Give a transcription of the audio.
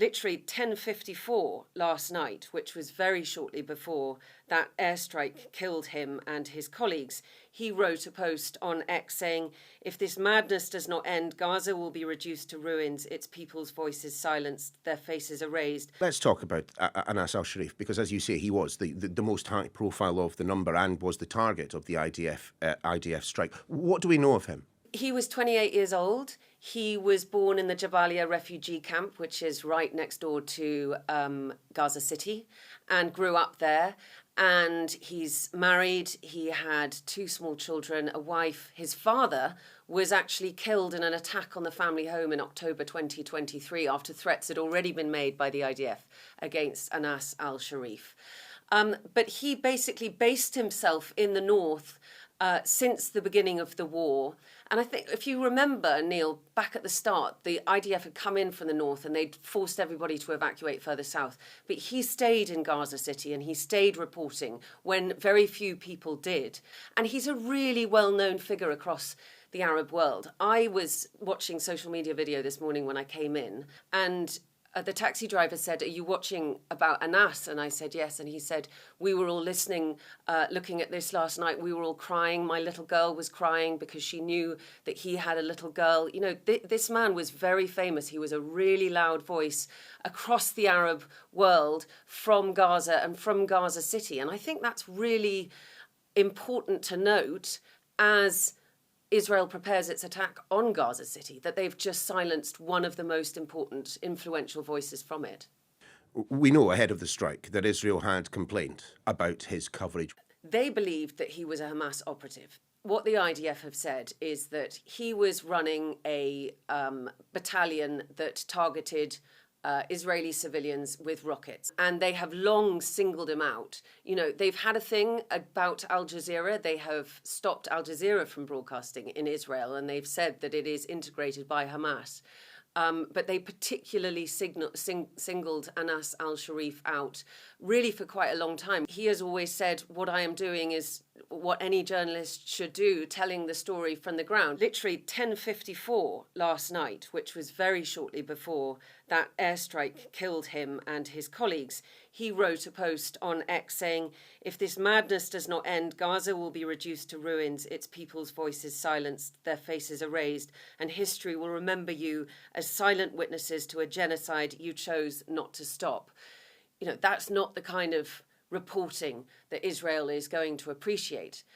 literally 10:54 last night, which was very shortly before that airstrike killed him and his colleagues, he wrote a post on X saying, "If this madness does not end, Gaza will be reduced to ruins, its people's voices silenced, their faces erased." Let's talk about Anas Al-Sharif, because as you say, he was the most high profile of the number and was the target of the IDF strike. What do we know of him? He was 28 years old. He was born in the Jabalia refugee camp, which is right next door to Gaza City, and grew up there. And he's married. He had 2 small children, a wife. His father was actually killed in an attack on the family home in October 2023 after threats had already been made by the IDF against Anas Al-Sharif. But he basically based himself in the north since the beginning of the war. And I think if you remember, Neil, back at the start, the IDF had come in from the north and they'd forced everybody to evacuate further south. But he stayed in Gaza City and he stayed reporting when very few people did. And he's a really well-known figure across the Arab world. I was watching social media video this morning when I came in, and the taxi driver said, "Are you watching about Anas?" And I said, "Yes." And he said, "We were all listening, looking at this last night. We were all crying. My little girl was crying because she knew that he had a little girl." You know, this man was very famous. He was a really loud voice across the Arab world from Gaza and from Gaza City. And I think that's really important to note as Israel prepares its attack on Gaza City, that they've just silenced one of the most important, influential voices from it. We know ahead of the strike that Israel had complained about his coverage. They believed that he was a Hamas operative. What the IDF have said is that he was running a battalion that targeted Israeli civilians with rockets. And they have long singled him out. You know, they've had a thing about Al Jazeera. They have stopped Al Jazeera from broadcasting in Israel, and they've said that it is integrated by Hamas. But they particularly singled Anas Al-Sharif out really for quite a long time. He has always said, "What I am doing is what any journalist should do, telling the story from the ground." Literally 10:54 last night, which was very shortly before that airstrike killed him and his colleagues, he wrote a post on X saying, "If this madness does not end, Gaza will be reduced to ruins, its people's voices silenced, their faces erased, and history will remember you as silent witnesses to a genocide you chose not to stop." You know, that's not the kind of reporting that Israel is going to appreciate.